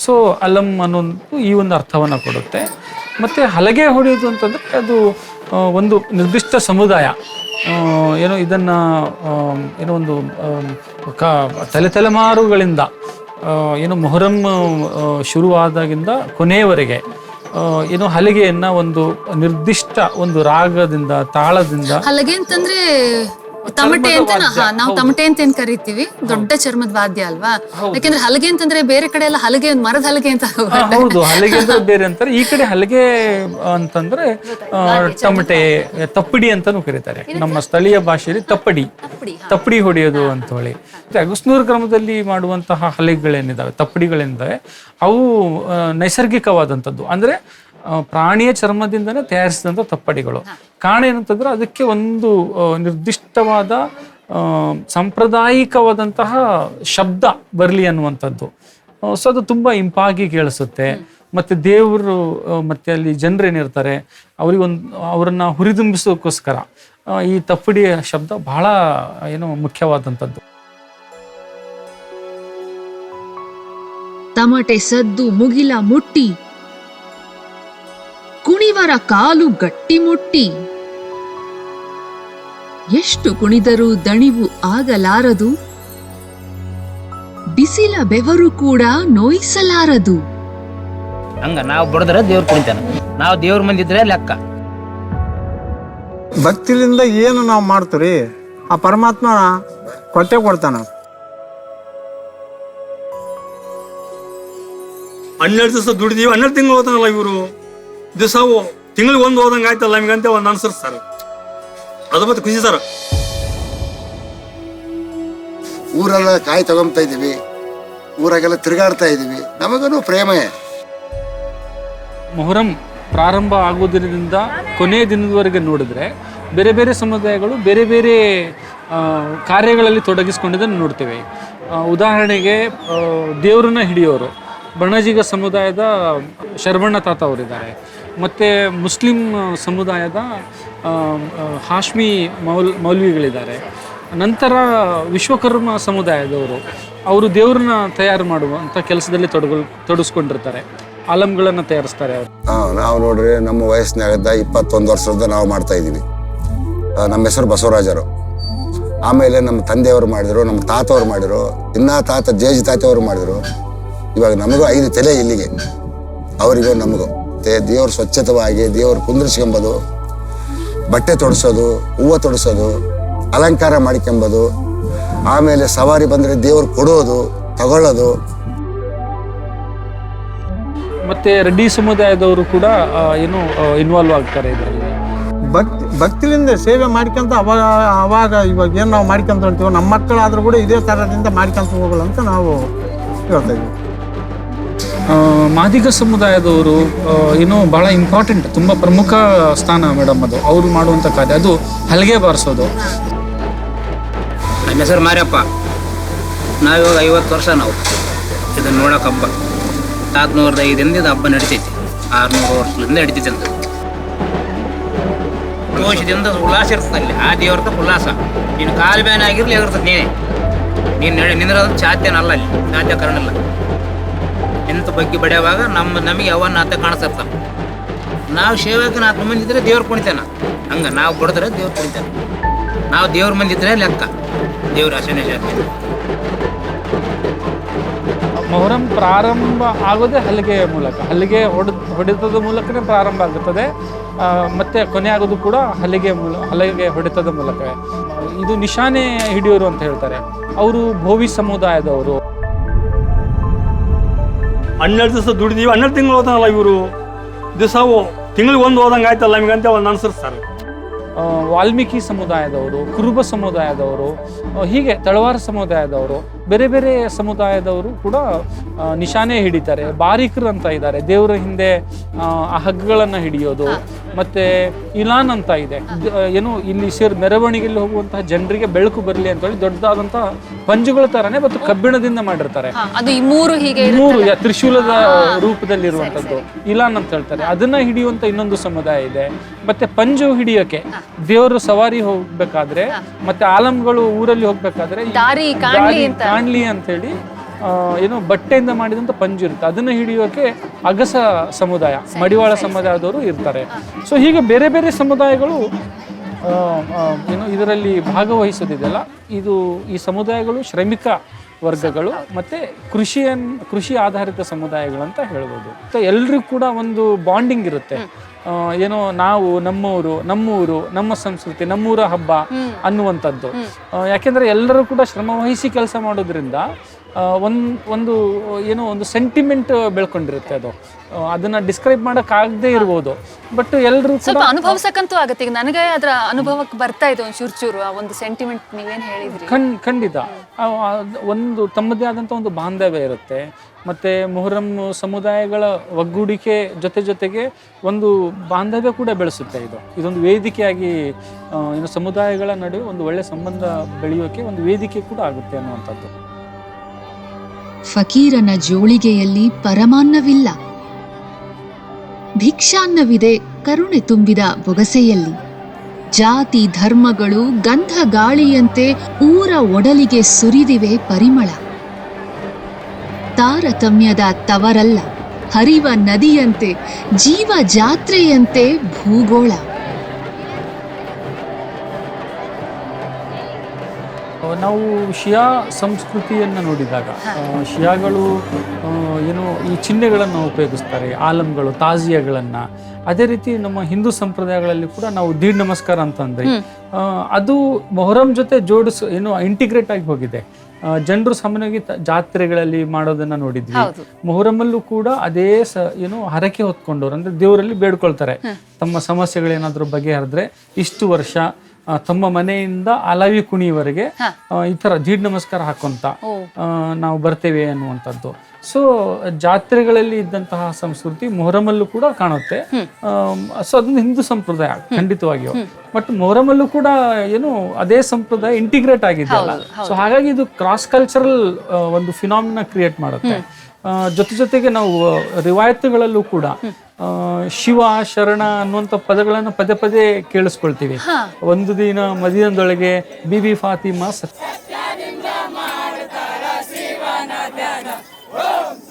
ಸೊ ಅಲ್ಲಂ ಅನ್ನೋದು ಈ ಒಂದು ಅರ್ಥವನ್ನು ಕೊಡುತ್ತೆ. ಮತ್ತು ಹಲಗೆ ಹೊಡೆಯೋದು ಅಂತಂದರೆ ಅದು ಒಂದು ನಿರ್ದಿಷ್ಟ ಸಮುದಾಯ ಏನೋ ಇದನ್ನು ಏನೋ ಒಂದು ತಲೆಮಾರುಗಳಿಂದ ಏನು ಮೊಹರಂ ಶುರುವಾದಾಗಿಂದ ಕೊನೆಯವರೆಗೆ ಏನು ಹಲಗೆಯನ್ನು ಒಂದು ನಿರ್ದಿಷ್ಟ ಒಂದು ರಾಗದಿಂದ, ತಾಳದಿಂದ. ಹಲಗೆ ಅಂತಂದ್ರೆ ತಮಟೆ ಅಂತ ನಾವು ತಮಟೆ ಅಂತ ಏನ್ ಕರಿತೀವಿ, ದೊಡ್ಡ ಚರ್ಮದ ವಾದ್ಯ ಅಲ್ವಾ? ಯಾಕೆಂದ್ರೆ ಹಲಗೆ ಅಂತಂದ್ರೆ ಬೇರೆ ಕಡೆ ಎಲ್ಲ ಹಲಗೆ ಮರದ ಹಲಗೆ ಅಂತ. ಹೌದು, ಹಲಗೆ ಅಂದ್ರೆ ಬೇರೆ ಅಂತಾರೆ. ಈ ಕಡೆ ಹಲಗೆ ಅಂತಂದ್ರೆ ತಮಟೆ, ತಪ್ಪಡಿ ಅಂತಾನು ಕರೀತಾರೆ. ನಮ್ಮ ಸ್ಥಳೀಯ ಭಾಷೆಯಲ್ಲಿ ತಪ್ಪಡಿ ಹೊಡೆಯೋದು ಅಂತ ಹೇಳಿ. ಅಗಸ್ನೂರು ಗ್ರಾಮದಲ್ಲಿ ಮಾಡುವಂತಹ ಹಲಗೆಗಳೇನಿದಾವೆ, ತಪ್ಪಡಿಗಳೇನಿದಾವೆ, ಅವು ನೈಸರ್ಗಿಕವಾದಂಥದ್ದು. ಅಂದ್ರೆ ಪ್ರಾಣಿಯ ಚರ್ಮದಿಂದನೇ ತಯಾರಿಸಿದಂಥ ತಪ್ಪಡಿಗಳು. ಕಾರಣ ಏನಂತಂದ್ರೆ ಅದಕ್ಕೆ ಒಂದು ನಿರ್ದಿಷ್ಟವಾದ ಸಾಂಪ್ರದಾಯಿಕವಾದಂತಹ ಶಬ್ದ ಬರಲಿ ಅನ್ನುವಂಥದ್ದು. ಸೊ ಅದು ತುಂಬ ಇಂಪಾಗಿ ಕೇಳಿಸುತ್ತೆ. ಮತ್ತು ದೇವರು ಮತ್ತು ಅಲ್ಲಿ ಜನರೇನಿರ್ತಾರೆ ಅವರನ್ನು ಹುರಿದುಂಬಿಸೋಕ್ಕೋಸ್ಕರ ಈ ತಪ್ಪಡಿಯ ಶಬ್ದ ಬಹಳ ಏನು ಮುಖ್ಯವಾದಂಥದ್ದು. ತಮಟೆ ಸದ್ದು ಮುಗಿಲ ಮುಟ್ಟಿ, ಕುಣಿವರ ಕಾಲು ಗಟ್ಟಿ ಮುಟ್ಟಿ, ಎಷ್ಟು ಕುಣಿದರೂ ದಣಿವು ಆಗಲಾರದು, ಬಿಸಿಲ ಬೆವರು ಕೂಡ ನೋಯಿಸಲಾರದು. ಹಂಗ ನಾವು ಬಡದ್ರ ದೇವ್ರು ಕುಣಿತಾನ, ನಾವು ದೇವ್ರ ಮಂದಿದ್ರೆ ಲೆಕ್ಕ. ಭಕ್ತಿಲಿಂದ ಏನು ನಾವು ಮಾಡ್ತೀವಿ ಆ ಪರಮಾತ್ಮ ಕೊಟ್ಟೆ ಕೊಡ್ತಾನ. 12 ದಿವಸ ದುಡಿದೀವಿ, 12 ತಿಂಗಳು ಹೋದಂಗಲ್ಲ ಇವರು. ದಿವಸ ತಿಂಗಳಿಗೆ ಒಂದು ಹೋದಂಗೆ ಆಯ್ತಲ್ಲ ನಮಗಂತೆ ಒಂದು ಅನ್ಸರ್ ಸರ್. ಅದು ಮತ್ತೆ ಖುಷಿ ಸರ್. ಊರೆಲ್ಲ ಕಾಯಿ ತಗೊಂತ ಇದೀವಿ, ಊರಾಗೆಲ್ಲ ತಿರುಗಾಡ್ತಾ ಇದೀವಿ, ನಮಗೂ ಪ್ರೇಮೇ. ಮೊಹರಂ ಪ್ರಾರಂಭ ಆಗೋದ್ರಿಂದ ಕೊನೆಯ ದಿನದವರೆಗೆ ನೋಡಿದ್ರೆ ಬೇರೆ ಬೇರೆ ಸಮುದಾಯಗಳು ಬೇರೆ ಬೇರೆ ಕಾರ್ಯಗಳಲ್ಲಿ ತೊಡಗಿಸ್ಕೊಂಡಿದ್ದನ್ನು ನೋಡ್ತೇವೆ. ಉದಾಹರಣೆಗೆ ದೇವರನ್ನ ಹಿಡಿಯೋರು ಬಣಜಿಗ ಸಮುದಾಯದ ಶರಬಣ್ಣ ತಾತ ಅವರಿದ್ದಾರೆ. ಮತ್ತು ಮುಸ್ಲಿಂ ಸಮುದಾಯದ ಹಾಶ್ಮಿ ಮೌಲ್ವಿಗಳಿದ್ದಾರೆ. ನಂತರ ವಿಶ್ವಕರ್ಮ ಸಮುದಾಯದವರು, ಅವರು ದೇವ್ರನ್ನ ತಯಾರು ಮಾಡುವಂಥ ಕೆಲಸದಲ್ಲಿ ತೊಡಗಿಸ್ಕೊಂಡಿರ್ತಾರೆ. ಆಲಂಗಳನ್ನು ತಯಾರಿಸ್ತಾರೆ ಅವರು. ನಾವು ನೋಡ್ರಿ ನಮ್ಮ ವಯಸ್ಸಿನಾಗದ 21 ವರ್ಷದ ನಾವು ಮಾಡ್ತಾ ಇದ್ದೀವಿ. ನಮ್ಮ ಹೆಸರು ಬಸವರಾಜರು. ಆಮೇಲೆ ನಮ್ಮ ತಂದೆಯವರು ಮಾಡಿದ್ರು, ನಮ್ಮ ತಾತವ್ರು ಮಾಡಿದ್ರು, ತಾತ ಜೇಜಿ ತಾತವರು ಮಾಡಿದ್ರು. ಇವಾಗ ನಮಗೂ 5 ತಲೆ ಇಲ್ಲಿಗೆ, ಅವರಿಗೂ ನಮಗೂ. ದೇವ್ರ ಸ್ವಚ್ಛತವಾಗಿ ದೇವ್ರ ಕುಂದ್ರಿಸ್ಕೊಂಬೋದು, ಬಟ್ಟೆ ತೊಡಿಸೋದು, ಹೂವು ತೊಡಿಸೋದು, ಅಲಂಕಾರ ಮಾಡಿಕೊಂಬೋದು, ಆಮೇಲೆ ಸವಾರಿ ಬಂದರೆ ದೇವ್ರು ಕೊಡೋದು, ತಗೊಳ್ಳೋದು. ಮತ್ತೆ ರೆಡ್ಡಿ ಸಮುದಾಯದವರು ಕೂಡ ಏನು ಇನ್ವಾಲ್ವ್ ಆಗ್ತಾರೆ ಇದರಲ್ಲಿ. ಭಕ್ತಿಲಿಂದ ಸೇವೆ ಮಾಡ್ಕೊಂತ ಅವಾಗ ಇವಾಗ ಏನು ನಾವು ಮಾಡ್ಕೊಂತ ಹೊಂತೀವೋ ನಮ್ಮ ಮಕ್ಕಳಾದ್ರೂ ಕೂಡ ಇದೇ ಥರದಿಂದ ಮಾಡ್ಕೊಂತ ಹೋಗಲ್ಲ ಅಂತ ನಾವು ಹೇಳ್ತಾ ಇದ್ದೀವಿ. ಮಾದಿಗ ಸಮುದಾಯದವರು ಏನು ಬಹಳ ಇಂಪಾರ್ಟೆಂಟ್, ತುಂಬ ಪ್ರಮುಖ ಸ್ಥಾನ ಮೇಡಮ್ ಅದು. ಅವರು ಮಾಡುವಂಥ ಕಾರ್ಯ ಅದು ಹಲಗೆ ಬಾರಿಸೋದು. ನಮ್ಮ ಹೆಸರು ಮಾರ್ಯಪ್ಪ. ನಾವಿವಾಗ 50 ವರ್ಷ ನಾವು ಇದನ್ನು ನೋಡೋಕೆ ಹಬ್ಬ 1905ರಿಂದ ಇದು ಹಬ್ಬ ನಡೀತೈತಿ. 600 ವರ್ಷದಿಂದ ನಡೀತೈತಿ ಅಂತ ಜೋಶದಿಂದ ಉಲ್ಲಾಸ ಇರ್ತದೆ ಅಲ್ಲಿ. ಆ ದೇವ್ರದ ಉಲ್ಲಾಸ. ನೀನು ಕಾಲು ಬ್ಯಾನ್ ಆಗಿರ್ಲಿ ಆಗಿರ್ತದೆ ನೀನು ನಿಂದ್ರೋದು ಸಾಧ್ಯನಲ್ಲ, ಅಲ್ಲಿ ಸಾಧ್ಯ ಕಾರಣಲ್ಲ. ನಿಂತು ಬಗ್ಗೆ ಬಡಿಯುವಾಗ ನಮಗೆ ಅವನ್ನ ಆತ ಕಾಣಿಸ್ತಿರ್ತಾವ. ನಾವು ಸೇವಕನ 4 ಮಂದಿ ಇದ್ರೆ ದೇವ್ರು ಕುಣಿತಾನ. ಹಂಗೆ ನಾವು ಬಡಿದ್ರೆ ದೇವ್ರು ಕುಣಿತಾನೆ. ನಾವು ದೇವ್ರ ಮಂದಿ ಇದ್ರೆ ಲೆಕ್ಕ ದೇವ್ರ ಆಶನೆ ಜಾತಿ. ಮೊಹರಂ ಪ್ರಾರಂಭ ಆಗೋದೇ ಹಲಿಗೆಯ ಮೂಲಕ. ಹಲಿಗೆ ಹೊಡೆತದ ಮೂಲಕನೇ ಪ್ರಾರಂಭ ಆಗುತ್ತದೆ, ಮತ್ತೆ ಕೊನೆ ಆಗೋದು ಕೂಡ ಹಲಿಗೆ ಹೊಡೆತದ ಮೂಲಕ. ಇದು ನಿಶಾನೆ ಹಿಡಿಯೋರು ಅಂತ ಹೇಳ್ತಾರೆ. ಅವರು ಭೋವಿ ಸಮುದಾಯದವರು. 12 ದಿವಸ ದುಡಿದೀವಿ, 12 ತಿಂಗಳು ಓದಲ್ಲ ಇವರು. ದಿವಸ ತಿಂಗಳಿಗೆ ಒಂದು ಓದಂಗೆ ಆಯ್ತಲ್ಲ ನಮಗಂತ ಒಂದು ಅನ್ಸರ್ತಾರೆ. ವಾಲ್ಮೀಕಿ ಸಮುದಾಯದವರು, ಕುರುಬ ಸಮುದಾಯದವರು, ಹೀಗೆ ತಳವಾರ ಸಮುದಾಯದವರು, ಬೇರೆ ಬೇರೆ ಸಮುದಾಯದವರು ಕೂಡ ನಿಶಾನೆ ಹಿಡಿತಾರೆ. ಬಾರಿಕರು ಅಂತ ಇದ್ದಾರೆ, ದೇವರ ಹಿಂದೆ ಆ ಹಗ್ಗಗಳನ್ನು ಹಿಡಿಯೋದು. ಮತ್ತೆ ಇಲಾನ್ ಅಂತ ಇದೆ, ಏನು ಇಲ್ಲಿ ಮೆರವಣಿಗೆಯಲ್ಲಿ ಹೋಗುವಂತಹ ಜನರಿಗೆ ಬೆಳಕು ಬರಲಿ ಅಂತ ಹೇಳಿ ದೊಡ್ಡದಾದಂತಹ ಪಂಜುಗಳ ತರನೇ ಮತ್ತು ಕಬ್ಬಿಣದಿಂದ ಮಾಡಿರ್ತಾರೆ. ಅದು ಈ ಮೂರು ತ್ರಿಶೂಲದ ರೂಪದಲ್ಲಿರುವಂಥದ್ದು ಇಲಾನ್ ಅಂತ ಹೇಳ್ತಾರೆ. ಅದನ್ನ ಹಿಡಿಯುವಂತ ಇನ್ನೊಂದು ಸಮುದಾಯ ಇದೆ. ಮತ್ತೆ ಪಂಜು ಹಿಡಿಯೋಕೆ ದೇವರು ಸವಾರಿ ಹೋಗ್ಬೇಕಾದ್ರೆ ಮತ್ತೆ ಆಲಂಗಳು ಊರಲ್ಲಿ ಹೋಗ್ಬೇಕಾದ್ರೆ ಕಾಣ್ಲಿ ಅಂತ ಹೇಳಿ ಏನೋ ಬಟ್ಟೆಯಿಂದ ಮಾಡಿದಂತ ಪಂಜು ಇರುತ್ತೆ, ಅದನ್ನ ಹಿಡಿಯೋಕೆ ಅಗಸ ಸಮುದಾಯ, ಮಡಿವಾಳ ಸಮುದಾಯದವರು ಇರ್ತಾರೆ. ಸೊ ಹೀಗೆ ಬೇರೆ ಬೇರೆ ಸಮುದಾಯಗಳು ಏನು ಇದರಲ್ಲಿ ಭಾಗವಹಿಸೋದಿದೆಯಲ್ಲ. ಈ ಸಮುದಾಯಗಳು ಶ್ರಮಿಕ ವರ್ಗಗಳು ಮತ್ತೆ ಕೃಷಿ ಆಧಾರಿತ ಸಮುದಾಯಗಳು ಅಂತ ಹೇಳ್ಬೋದು. ಎಲ್ರಿಗೂ ಕೂಡ ಒಂದು ಬಾಂಡಿಂಗ್ ಇರುತ್ತೆ. ಏನೋ ನಾವು ನಮ್ಮೂರು ನಮ್ಮ ಸಂಸ್ಕೃತಿ, ನಮ್ಮೂರ ಹಬ್ಬ ಅನ್ನುವಂಥದ್ದು. ಯಾಕೆಂದ್ರೆ ಎಲ್ಲರೂ ಕೂಡ ಶ್ರಮ ವಹಿಸಿ ಕೆಲಸ ಮಾಡೋದ್ರಿಂದ ಒಂದು ಸೆಂಟಿಮೆಂಟ್ ಬೆಳ್ಕೊಂಡಿರುತ್ತೆ. ಅದನ್ನ ಡಿಸ್ಕ್ರೈಬ್ ಮಾಡಕ್ ಆಗದೆ ಇರ್ಬೋದು, ಬಟ್ ಎಲ್ಲರೂ ಸ್ವಲ್ಪ ಅನುಭವಿಸಕ್ಕಂತೂ ಆಗುತ್ತೆ. ಈಗ ನನಗೆ ಅದರ ಅನುಭವಕ್ಕೆ ಬರ್ತಾ ಇದೆ ಚೂರು ಆ ಒಂದು ಸೆಂಟಿಮೆಂಟ್ ನೀವೇನ್ ಹೇಳಿದ್ರಿ. ಖಂಡಿತ ಒಂದು ತಮ್ಮದೇ ಆದಂತ ಒಂದು ಬಾಂಧವ್ಯ ಇರುತ್ತೆ. ಮತ್ತೆ ಮೊಹರಂ ಸಮುದಾಯಗಳ ಒಗ್ಗೂಡಿಕೆ ಜೊತೆಗೆ ಒಂದು ಬಾಂಧವ್ಯ ಕೂಡ ಬೆಳೆಸುತ್ತೆ. ಇದೊಂದು ವೇದಿಕೆಯಾಗಿ ಸಮುದಾಯಗಳ ನಡುವೆ ಒಂದು ಒಳ್ಳೆ ಸಂಬಂಧ ಬೆಳೆಯೋಕೆ ಒಂದು ವೇದಿಕೆ ಕೂಡ ಆಗುತ್ತೆ ಅನ್ನುವಂಥದ್ದು. ಫಕೀರನ ಜೋಳಿಗೆಯಲ್ಲಿ ಪರಮಾನ್ನವಿಲ್ಲ, ಭಿಕ್ಷಾನ್ನವಿದೆ ಕರುಣೆ ತುಂಬಿದ ಬೊಗಸೆಯಲ್ಲಿ. ಜಾತಿ ಧರ್ಮಗಳು ಗಂಧ ಗಾಳಿಯಂತೆ ಊರ ಒಡಲಿಗೆ ಸುರಿದಿವೆ ಪರಿಮಳ. ತಾರತಮ್ಯದ ತವರಲ್ಲ, ಹರಿವ ನದಿಯಂತೆ, ಜೀವ ಜಾತ್ರೆಯಂತೆ ಭೂಗೋಳ. ನಾವು ಶಿಯಾ ಸಂಸ್ಕೃತಿಯನ್ನು ನೋಡಿದಾಗ ಶಿಯಾಗಳು ಈ ಚಿಹ್ನೆಗಳನ್ನು ಉಪಯೋಗಿಸ್ತಾರೆ, ಆಲಂಗಳು, ತಾಜಿಯಾಗಳನ್ನು. ಅದೇ ರೀತಿ ನಮ್ಮ ಹಿಂದೂ ಸಂಪ್ರದಾಯಗಳಲ್ಲಿ ಕೂಡ ನಾವು ದೀಡ್ ನಮಸ್ಕಾರ ಅಂತಂದ್ರೆ ಅದು ಮೊಹರಂ ಜೊತೆ ಇಂಟಿಗ್ರೇಟ್ ಆಗಿ ಹೋಗಿದೆ. ಜನರು ಸಾಮಾನ್ಯವಾಗಿ ಜಾತ್ರೆಗಳಲ್ಲಿ ಮಾಡೋದನ್ನ ನೋಡಿದ್ವಿ. ಮೊಹರಮಲ್ಲೂ ಕೂಡ ಅದೇ ಹರಕೆ ಹೊತ್ಕೊಂಡವ್ರು, ಅಂದ್ರೆ ದೇವರಲ್ಲಿ ಬೇಡ್ಕೊಳ್ತಾರೆ ತಮ್ಮ ಸಮಸ್ಯೆಗಳೇನಾದ್ರೂ ಬಗೆಹರಿದ್ರೆ ಇಷ್ಟು ವರ್ಷ ತಮ್ಮ ಮನೆಯಿಂದ ಅಲವಿ ಕುಣಿಯವರೆಗೆ ಈ ತರ ದೀಡ್ ನಮಸ್ಕಾರ ಹಾಕೊಂತ ನಾವು ಬರ್ತೇವೆ ಅನ್ನುವಂಥದ್ದು. ಸೊ ಜಾತ್ರೆಗಳಲ್ಲಿ ಇದ್ದಂತಹ ಸಂಸ್ಕೃತಿ ಮೊಹರಮಲ್ಲೂ ಕೂಡ ಕಾಣುತ್ತೆ. ಸೊ ಅದೊಂದು ಹಿಂದೂ ಸಂಪ್ರದಾಯ ಖಂಡಿತವಾಗಿಯೂ. ಬಟ್ ಮೊಹರಮಲ್ಲೂ ಕೂಡ ಅದೇ ಸಂಪ್ರದಾಯ ಇಂಟಿಗ್ರೇಟ್ ಆಗಿದೆಯಲ್ಲ. ಸೊ ಹಾಗಾಗಿ ಇದು ಕ್ರಾಸ್ ಕಲ್ಚರಲ್ ಒಂದು ಫಿನಾಮಿನಾ ಕ್ರಿಯೇಟ್ ಮಾಡುತ್ತೆ. ಜೊತೆಗೆ ನಾವು ರಿವಾಯತ್ತುಗಳಲ್ಲೂ ಕೂಡ ಶಿವ ಶರಣ ಅನ್ನುವಂಥ ಪದಗಳನ್ನು ಪದೇ ಕೇಳಿಸ್ಕೊಳ್ತೀವಿ. ಒಂದು ದಿನ ಮದೀನದೊಳಗೆ ಬಿಬಿ ಫಾತಿಮಾ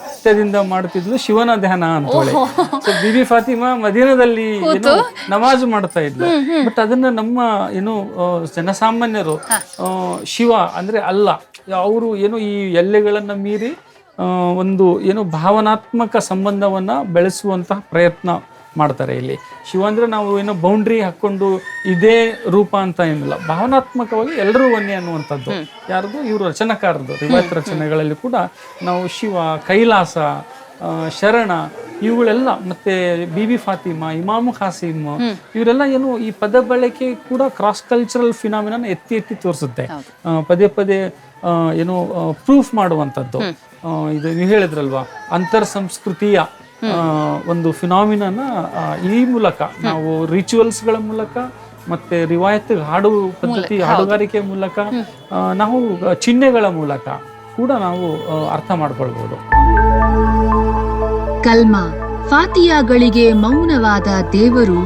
ಸತ್ಯದಿಂದ ಮಾಡ್ತಿದ್ಲು ಶಿವನ ಧ್ಯಾನ ಅಂತ ಹೇಳಿ. ಸೊ ಬಿಬಿ ಫಾತಿಮಾ ಮದೀನದಲ್ಲಿ ನಮಾಜ್ ಮಾಡ್ತಾ ಇದ್ಲು. ಬಟ್ ಅದನ್ನ ನಮ್ಮ ಜನಸಾಮಾನ್ಯರು ಶಿವ ಅಂದ್ರೆ ಅಲ್ಲ, ಅವರು ಈ ಎಲ್ಲೆಗಳನ್ನ ಮೀರಿ ಒಂದು ಭಾವನಾತ್ಮಕ ಸಂಬಂಧವನ್ನ ಬೆಳೆಸುವಂತಹ ಪ್ರಯತ್ನ ಮಾಡ್ತಾರೆ. ಇಲ್ಲಿ ಶಿವ ಅಂದ್ರೆ ನಾವು ಬೌಂಡ್ರಿ ಹಾಕೊಂಡು ಇದೇ ರೂಪ ಅಂತ ಏನಿಲ್ಲ, ಭಾವನಾತ್ಮಕವಾಗಿ ಎಲ್ಲರೂ ಒಂದೇ ಅನ್ನುವಂಥದ್ದು. ಯಾರ್ದು ಇವರು ರಚನಾಕಾರರು ರಿವಾಯತ್ ರಚನೆಗಳಲ್ಲಿ ಕೂಡ ನಾವು ಶಿವ, ಕೈಲಾಸ, ಶರಣ ಇವುಗಳೆಲ್ಲ ಮತ್ತೆ ಬಿಬಿ ಫಾತಿಮಾ, ಇಮಾಮ್ ಖಾಸಿಮ್, ಇವರೆಲ್ಲ ಏನು ಈ ಪದ ಬಳಕೆ ಕೂಡ ಕ್ರಾಸ್ ಕಲ್ಚರಲ್ ಫಿನಾಮಿನ ಎತ್ತಿ ತೋರಿಸುತ್ತೆ. ಪದೇ ಪದೇ ಏನು ಪ್ರೂಫ್ ಮಾಡುವಂಥದ್ದು. ಇದು ನೀವು ಹೇಳಿದ್ರಲ್ವಾ, ಅಂತರ್ ಸಂಸ್ಕೃತಿಯ ಒಂದು ಫಿನಾಮಿನನ ಈ ಮೂಲಕ ನಾವು ರಿಚುವಲ್ಸ್ಗಳ ಮೂಲಕ ಮತ್ತೆ ರಿವಾಯತ್ ಹಾಡು ಪದ್ಧತಿ, ಹಾಡುಗಾರಿಕೆ ಮೂಲಕ, ನಾವು ಚಿಹ್ನೆಗಳ ಮೂಲಕ ಕೂಡ ನಾವು ಅರ್ಥ ಮಾಡ್ಕೊಳ್ಬಹುದು. ಕಲ್ಮಾ ಫಾತಿಯಾಗಳಿಗೆ ಮೌನವಾದ ದೇವರು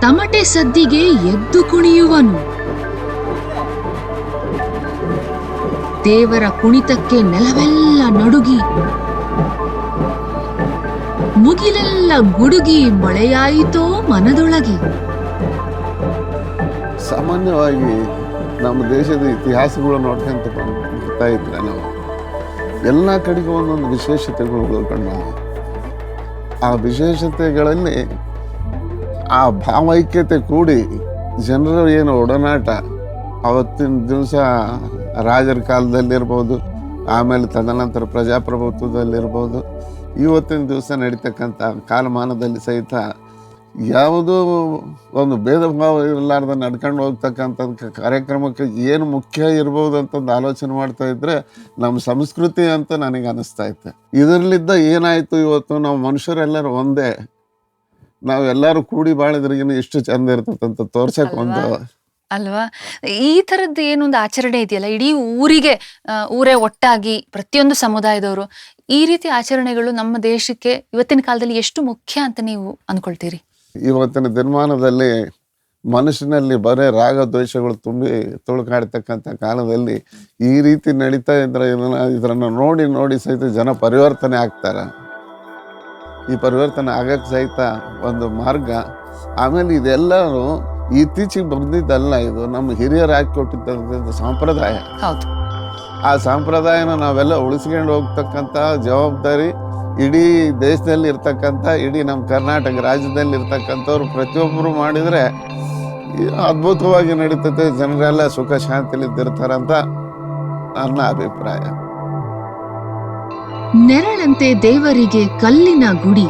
ತಮಟೆ ಸದ್ದಿಗೆ ಎದ್ದು ಕುಣಿಯುವನು. ದೇವರ ಕುಣಿತಕ್ಕೆ ನೆಲವೆಲ್ಲ ನಡುಗಿ ಮುಗಿಲೆಲ್ಲ ಗುಡುಗಿ ಮಳೆಯಾಯಿತೋ ಮನದೊಳಗೆ. ಸಾಮಾನ್ಯವಾಗಿ ನಮ್ಮ ದೇಶದ ಇತಿಹಾಸಗಳು ನೋಡ್ಕೊಂತ ಬರ್ತಾ ಇದ್ರೆ ನಾವು ಎಲ್ಲ ಕಡೆಗೂ ಒಂದೊಂದು ವಿಶೇಷತೆಗಳು ಕಂಡು, ಆ ವಿಶೇಷತೆಗಳಲ್ಲಿ ಆ ಭಾವೈಕ್ಯತೆ ಕೂಡಿ ಜನರ ಏನು ಒಡನಾಟ ಅವತ್ತಿನ ದಿವಸ ರಾಜರ ಕಾಲದಲ್ಲಿರ್ಬೋದು, ಆಮೇಲೆ ತದನಂತರ ಪ್ರಜಾಪ್ರಭುತ್ವದಲ್ಲಿರ್ಬೋದು, ಇವತ್ತಿನ ದಿವಸ ನಡೀತಕ್ಕಂಥ ಕಾಲಮಾನದಲ್ಲಿ ಸಹಿತ ಯಾವುದೋ ಒಂದು ಭೇದ ಭಾವ ಇರಲಾರ್ದ ನಡ್ಕೊಂಡು ಹೋಗ್ತಕ್ಕಂಥದ್ದು ಕಾರ್ಯಕ್ರಮಕ್ಕೆ ಏನು ಮುಖ್ಯ ಇರ್ಬೋದು ಅಂತಂದು ಆಲೋಚನೆ ಮಾಡ್ತಾ ಇದ್ರೆ ನಮ್ಮ ಸಂಸ್ಕೃತಿ ಅಂತ ನನಗೆ ಅನಿಸ್ತಾ ಇತ್ತು. ಇದರಲ್ಲಿದ್ದ ಏನಾಯಿತು, ಇವತ್ತು ನಾವು ಮನುಷ್ಯರೆಲ್ಲರೂ ಒಂದೇ, ನಾವೆಲ್ಲರೂ ಕೂಡಿ ಬಾಳಿದ್ರಿಗಿನ ಇಷ್ಟು ಚಂದ ಇರ್ತದಂತ ತೋರ್ಸಕ್ಕೆ ಒಂದು ಅಲ್ವಾ? ಈ ಥರದ್ದು ಏನೊಂದು ಆಚರಣೆ ಇದೆಯಲ್ಲ, ಇಡೀ ಊರೇ ಒಟ್ಟಾಗಿ ಪ್ರತಿಯೊಂದು ಸಮುದಾಯದವರು ಈ ರೀತಿ ಆಚರಣೆಗಳು ನಮ್ಮ ದೇಶಕ್ಕೆ ಇವತ್ತಿನ ಕಾಲದಲ್ಲಿ ಎಷ್ಟು ಮುಖ್ಯ ಅಂತ ನೀವು ಅನ್ಕೊಳ್ತೀರಿ? ಇವತ್ತಿನ ದಿನಮಾನದಲ್ಲಿ ಮನುಷ್ಯನಲ್ಲಿ ಬರೇ ರಾಗ ದ್ವೇಷಗಳು ತುಂಬಿ ತುಳುಕಾಡ್ತಕ್ಕಂಥ ಕಾಲದಲ್ಲಿ ಈ ರೀತಿ ನಡೀತಾ ಇದ್ರೆ ಇದನ್ನು ನೋಡಿ ನೋಡಿ ಸಹಿತ ಜನ ಪರಿವರ್ತನೆ ಆಗ್ತಾರೆ. ಈ ಪರಿವರ್ತನೆ ಆಗಕ್ಕೆ ಸಹಿತ ಒಂದು ಮಾರ್ಗ. ಆಮೇಲೆ ಇದೆಲ್ಲರೂ ಇತ್ತೀಚೆಗೆ ಬಂದಿದ್ದಲ್ಲ, ಇದು ನಮ್ಮ ಹಿರಿಯರು ಹಾಕಿಕೊಟ್ಟಿದ್ದಂಥ ಸಂಪ್ರದಾಯ. ಆ ಸಂಪ್ರದಾಯನ ನಾವೆಲ್ಲ ಉಳಿಸ್ಕೊಂಡು ಹೋಗ್ತಕ್ಕಂಥ ಜವಾಬ್ದಾರಿ ಇಡೀ ದೇಶದಲ್ಲಿ ಇರ್ತಕ್ಕಂಥ, ಇಡೀ ನಮ್ಮ ಕರ್ನಾಟಕ ರಾಜ್ಯದಲ್ಲಿ ಇರ್ತಕ್ಕಂಥವ್ರು ಪ್ರತಿಯೊಬ್ಬರು ಮಾಡಿದರೆ ಅದ್ಭುತವಾಗಿ ನಡೀತದೆ, ಜನರೆಲ್ಲ ಸುಖ ಶಾಂತಿಲಿದ್ದಿರ್ತಾರಂತ ನನ್ನ ಅಭಿಪ್ರಾಯ. ನೆರಳಂತೆ ದೇವರಿಗೆ ಕಲ್ಲಿನ ಗುಡಿ,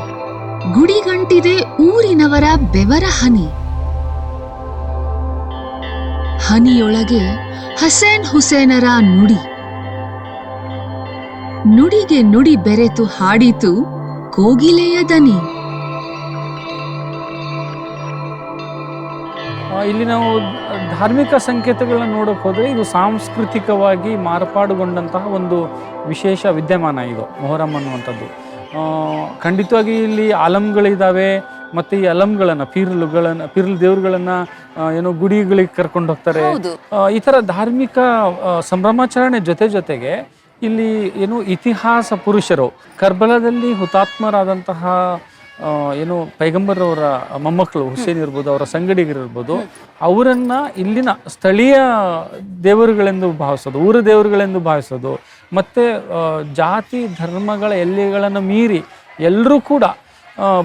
ಗುಡಿಗಂಟಿದೆ ಊರಿನವರ ಬೆವರ ಹನಿ. ಹನಿಯೊಳಗೆ ಹಸೇನ್ ಹುಸೇನರ ನುಡಿ, ನುಡಿಗೆ ನುಡಿ ಬೆರೆತು ಹಾಡಿತು ಕೋಗಿಲೆಯ ದನಿ. ಇಲ್ಲಿ ನಾವು ಧಾರ್ಮಿಕ ಸಂಕೇತಗಳನ್ನ ನೋಡೋಕೆ ಹೋದರೆ ಇದು ಸಾಂಸ್ಕೃತಿಕವಾಗಿ ಮಾರ್ಪಾಡುಗೊಂಡಂತಹ ಒಂದು ವಿಶೇಷ ವಿದ್ಯಮಾನ ಇದು ಮೊಹರಂ ಅನ್ನುವಂಥದ್ದು. ಖಂಡಿತವಾಗಿ ಇಲ್ಲಿ ಆಲಂಗಳಿದ್ದಾವೆ, ಮತ್ತು ಈ ಅಲಂಗಳನ್ನು ಪೀರ್ಲ್ ದೇವರುಗಳನ್ನ ಏನೋ ಗುಡಿಗಳಿಗೆ ಕರ್ಕೊಂಡು ಹೋಗ್ತಾರೆ. ಈ ಥರ ಧಾರ್ಮಿಕ ಸಂಭ್ರಮಾಚರಣೆ ಜೊತೆಗೆ ಇಲ್ಲಿ ಏನು ಇತಿಹಾಸ ಪುರುಷರು, ಕರ್ಬಲದಲ್ಲಿ ಹುತಾತ್ಮರಾದಂತಹ ಏನು ಪೈಗಂಬರ್ರವರ ಮೊಮ್ಮಕ್ಕಳು ಹುಸೇನ್ ಇರ್ಬೋದು, ಅವರ ಸಂಗಡಿಗರಿರ್ಬೋದು, ಅವರನ್ನು ಇಲ್ಲಿನ ಸ್ಥಳೀಯ ದೇವರುಗಳೆಂದು ಭಾವಿಸೋದು, ಊರ ದೇವರುಗಳೆಂದು ಭಾವಿಸೋದು, ಮತ್ತು ಜಾತಿ ಧರ್ಮಗಳ ಎಲ್ಲೆಗಳನ್ನು ಮೀರಿ ಎಲ್ಲರೂ ಕೂಡ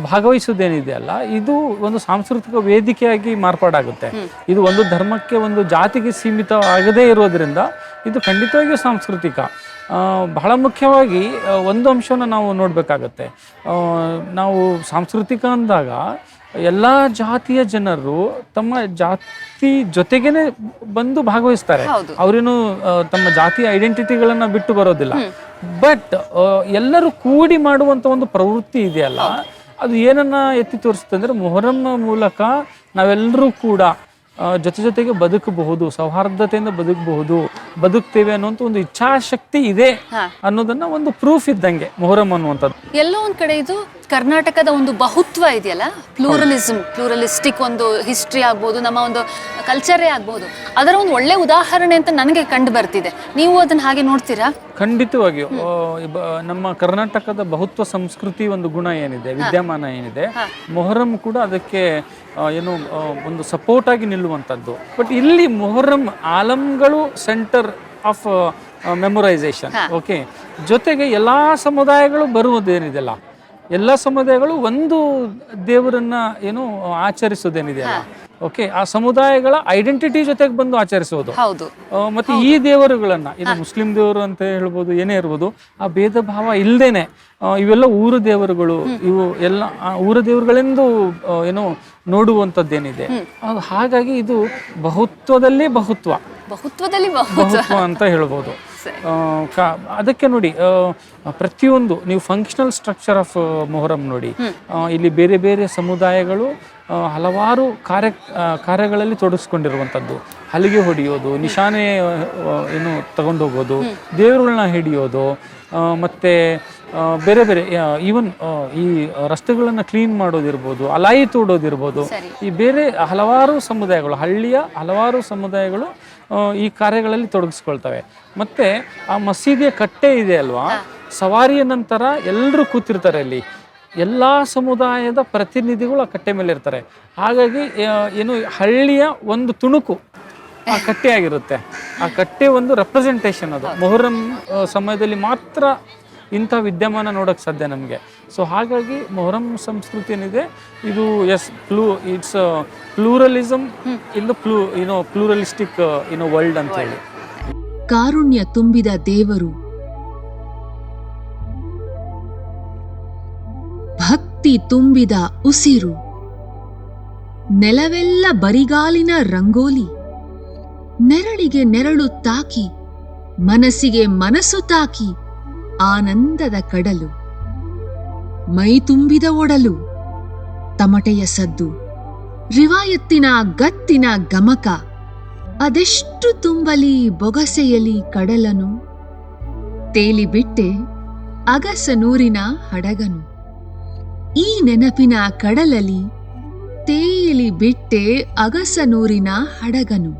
ಭಾಗವಹಿಸೋದೇನಿದೆಯಲ್ಲ, ಇದು ಒಂದು ಸಾಂಸ್ಕೃತಿಕ ವೇದಿಕೆಯಾಗಿ ಮಾರ್ಪಾಡಾಗುತ್ತೆ. ಇದು ಒಂದು ಧರ್ಮಕ್ಕೆ, ಒಂದು ಜಾತಿಗೆ ಸೀಮಿತ ಆಗದೇ ಇರೋದ್ರಿಂದ ಇದು ಖಂಡಿತವಾಗಿಯೂ ಸಾಂಸ್ಕೃತಿಕ. ಬಹಳ ಮುಖ್ಯವಾಗಿ ಒಂದು ಅಂಶವನ್ನು ನಾವು ನೋಡಬೇಕಾಗತ್ತೆ. ನಾವು ಸಾಂಸ್ಕೃತಿಕ ಅಂದಾಗ ಎಲ್ಲ ಜಾತಿಯ ಜನರು ತಮ್ಮ ಜಾತಿ ಜೊತೆಗೇನೆ ಬಂದು ಭಾಗವಹಿಸ್ತಾರೆ. ಅವರೇನು ತಮ್ಮ ಜಾತಿಯ ಐಡೆಂಟಿಟಿಗಳನ್ನ ಬಿಟ್ಟು ಬರೋದಿಲ್ಲ. ಬಟ್ ಎಲ್ಲರೂ ಕೂಡಿ ಮಾಡುವಂತ ಒಂದು ಪ್ರವೃತ್ತಿ ಇದೆಯಲ್ಲ, ಅದು ಏನನ್ನ ಎತ್ತಿ ತೋರಿಸುತ್ತೆ ಅಂದ್ರೆ ಮೊಹರಂ ಮೂಲಕ ನಾವೆಲ್ಲರೂ ಕೂಡ ಜೊತೆಗೆ ಬದುಕಬಹುದು, ಸೌಹಾರ್ದತೆಯಿಂದ ಬದುಕ್ತೇವೆ ಅನ್ನುವಂಥ ಒಂದು ಇಚ್ಛಾಶಕ್ತಿ ಇದೆ ಅನ್ನೋದನ್ನ ಒಂದು ಪ್ರೂಫ್ ಇದ್ದಂಗೆ ಮೊಹರಂ ಅನ್ನುವಂಥದ್ದು. ಎಲ್ಲೋ ಒಂದ್ ಕಡೆ ಇದು ಕರ್ನಾಟಕದ ಒಂದು ಬಹುತ್ವ ಇದೆಯಲ್ಲ, ಪ್ಲೂರಲಿಸ್ಟಿಕ್ ಒಂದು ಹಿಸ್ಟ್ರಿ ಆಗ್ಬೋದು, ನಮ್ಮ ಒಂದು ಕಲ್ಚರೇ ಆಗ್ಬೋದು, ಅದರ ಒಂದು ಒಳ್ಳೆ ಉದಾಹರಣೆ ಅಂತ ನನಗೆ ಕಂಡು ಬರ್ತಿದೆ. ನೀವು ಅದನ್ನ ಹಾಗೆ ನೋಡ್ತೀರಾ? ಖಂಡಿತವಾಗಿಯೂ ನಮ್ಮ ಕರ್ನಾಟಕದ ಬಹುತ್ವ ಸಂಸ್ಕೃತಿ ಒಂದು ಗುಣ ಏನಿದೆ, ವಿದ್ಯಮಾನ ಏನಿದೆ, ಮೊಹರಂ ಕೂಡ ಅದಕ್ಕೆ ಏನು ಒಂದು ಸಪೋರ್ಟ್ ಆಗಿ ನಿಲ್ಲುವಂಥದ್ದು. ಬಟ್ ಇಲ್ಲಿ ಮೊಹರಂ ಆಲಂಗಳು ಸೆಂಟರ್ ಆಫ್ ಮೆಮೊರೈಸೇಷನ್. ಓಕೆ, ಜೊತೆಗೆ ಎಲ್ಲಾ ಸಮುದಾಯಗಳು ಬರುವುದೇನಿದೆಯಲ್ಲ, ಎಲ್ಲ ಸಮುದಾಯಗಳು ಒಂದು ದೇವರನ್ನ ಏನು ಆಚರಿಸೋದೇನಿದೆಯಲ್ಲ, ಓಕೆ, ಆ ಸಮುದಾಯಗಳ ಐಡೆಂಟಿಟಿ ಜೊತೆಗೆ ಬಂದು ಆಚರಿಸೋದು. ಹೌದು. ಮತ್ತೆ ಈ ದೇವರುಗಳನ್ನ, ಇದು ಮುಸ್ಲಿಂ ದೇವರು ಅಂತ ಹೇಳ್ಬೋದು, ಏನೇ ಇರ್ಬೋದು, ಆ ಭೇದ ಭಾವ ಇಲ್ಲದೇನೆ ಇವೆಲ್ಲ ಊರ ದೇವರುಗಳು, ಇವು ಎಲ್ಲ ಊರ ದೇವರುಗಳೆಂದು ಏನೋ ನೋಡುವಂಥದ್ದೇನಿದೆ. ಹಾಗಾಗಿ ಇದು ಬಹುತ್ವದಲ್ಲಿ ಬಹುತ್ವ ಅಂತ ಹೇಳ್ಬೋದು. ಅದಕ್ಕೆ ನೋಡಿ, ಪ್ರತಿಯೊಂದು ನೀವು ಫಂಕ್ಷನಲ್ ಸ್ಟ್ರಕ್ಚರ್ ಆಫ್ ಮೊಹರಂ ನೋಡಿ, ಇಲ್ಲಿ ಬೇರೆ ಬೇರೆ ಸಮುದಾಯಗಳು ಹಲವಾರು ಕಾರ್ಯಗಳಲ್ಲಿ ತೊಡಗಿಸ್ಕೊಂಡಿರುವಂಥದ್ದು. ಹಲಿಗೆ ಹೊಡೆಯೋದು, ನಿಶಾನೆ ಏನು ತಗೊಂಡೋಗೋದು, ದೇವರುಗಳನ್ನ ಹಿಡಿಯೋದು, ಮತ್ತು ಬೇರೆ ಬೇರೆ ಈವನ್ ಈ ರಸ್ತೆಗಳನ್ನು ಕ್ಲೀನ್ ಮಾಡೋದಿರ್ಬೋದು, ಅಲಾಯಿ ತೋಡೋದಿರ್ಬೋದು, ಈ ಬೇರೆ ಹಲವಾರು ಸಮುದಾಯಗಳು, ಹಳ್ಳಿಯ ಹಲವಾರು ಸಮುದಾಯಗಳು ಈ ಕಾರ್ಯಗಳಲ್ಲಿ ತೊಡಗಿಸ್ಕೊಳ್ತವೆ. ಮತ್ತು ಆ ಮಸೀದಿಯ ಕಟ್ಟೆ ಇದೆ ಅಲ್ವಾ, ಸವಾರಿಯ ನಂತರ ಎಲ್ಲರೂ ಕೂತಿರ್ತಾರೆ ಅಲ್ಲಿ, ಎಲ್ಲ ಸಮುದಾಯದ ಪ್ರತಿನಿಧಿಗಳು ಆ ಕಟ್ಟೆ ಮೇಲೆ ಇರ್ತಾರೆ. ಹಾಗಾಗಿ ಏನು ಹಳ್ಳಿಯ ಒಂದು ತುಣುಕು ಆ ಕಟ್ಟೆ ಆಗಿರುತ್ತೆ. ಆ ಕಟ್ಟೆ ಒಂದು ರೆಪ್ರೆಸೆಂಟೇಷನ್. ಅದು ಮೊಹರಂ ಸಮಯದಲ್ಲಿ ಮಾತ್ರ ಇಂಥ ವಿದ್ಯಮಾನ ನೋಡೋಕ್ಕೆ ಸಾಧ್ಯ ನಮಗೆ. ಸೊ ಹಾಗಾಗಿ ಮೊಹರಂ ಸಂಸ್ಕೃತಿ ಏನಿದೆ ಇದು it's pluralism in the pluralistic world ಅಂತ ಹೇಳಿ. ಕಾರುಣ್ಯ ತುಂಬಿದ ದೇವರು, ಭಕ್ತಿ ತುಂಬಿದ ಉಸಿರು, ನೆಲವೆಲ್ಲ ಬರಿಗಾಲಿನ ರಂಗೋಲಿ, ನೆರಳಿಗೆ ನೆರಳು ತಾಕಿ ಮನಸ್ಸಿಗೆ ಮನಸ್ಸು ತಾಕಿ ಆನಂದದ ಕಡಲು, ಮೈ ತುಂಬಿದ ಒಡಲು, ತಮಟೆಯ ಸದ್ದು, ರಿವಾಯತ್ತಿನ ಗತ್ತಿನ ಗಮಕ, ಅದೆಷ್ಟು ತುಂಬಲಿ ಬೊಗಸೆಯಲಿ ಕಡಲನು, ತೇಲಿಬಿಟ್ಟೆ ಅಗಸನೂರಿನ ಹಡಗನು, ಈ ನೆನಪಿನ ಕಡಲಲಿ ತೇಲಿ ಬಿಟ್ಟೆ ಅಗಸನೂರಿನ ಹಡಗನು.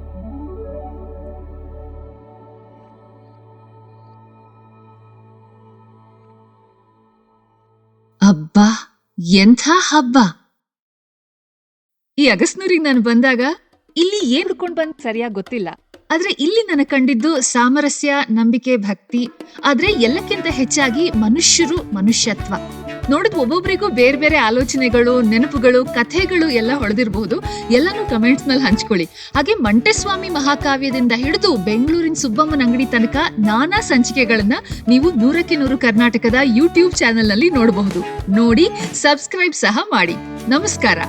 ಹಬ್ಬ, ಎಂಥ ಹಬ್ಬ! ಈ ಅಗಸ್ನೂರಿಗೆ ನಾನು ಬಂದಾಗ ಇಲ್ಲಿ ಏನ್ ಹುಡ್ಕೊಂಡ್ ಬಂದ್ ಸರಿಯಾಗಿ ಗೊತ್ತಿಲ್ಲ. ಆದ್ರೆ ಇಲ್ಲಿ ನನಗೆ ಕಂಡಿದ್ದು ಸಾಮರಸ್ಯ, ನಂಬಿಕೆ, ಭಕ್ತಿ, ಆದ್ರೆ ಎಲ್ಲಕ್ಕಿಂತ ಹೆಚ್ಚಾಗಿ ಮನುಷ್ಯರು, ಮನುಷ್ಯತ್ವ. ನೋಡಿದ್ ಒಬ್ಬೊಬ್ರಿಗೂ ಬೇರೆ ಬೇರೆ ಆಲೋಚನೆಗಳು, ನೆನಪುಗಳು, ಕಥೆಗಳು ಎಲ್ಲ ಹೊಳೆದಿರಬಹುದು. ಎಲ್ಲಾನು ಕಮೆಂಟ್ಸ್ ನಲ್ಲಿ ಹಂಚ್ಕೊಳ್ಳಿ. ಹಾಗೆ ಮಂಟೆಸ್ವಾಮಿ ಮಹಾಕಾವ್ಯದಿಂದ ಹಿಡಿದು ಬೆಂಗಳೂರಿನ ಸುಬ್ಬಮ್ಮನ ಅಂಗಡಿ ತನಕ ನಾನಾ ಸಂಚಿಕೆಗಳನ್ನ ನೀವು 100ಕ್ಕೆ 100 ಕರ್ನಾಟಕದ ಯೂಟ್ಯೂಬ್ ಚಾನೆಲ್ ನಲ್ಲಿ ನೋಡಬಹುದು. ನೋಡಿ, ಸಬ್ಸ್ಕ್ರೈಬ್ ಸಹ ಮಾಡಿ. ನಮಸ್ಕಾರ.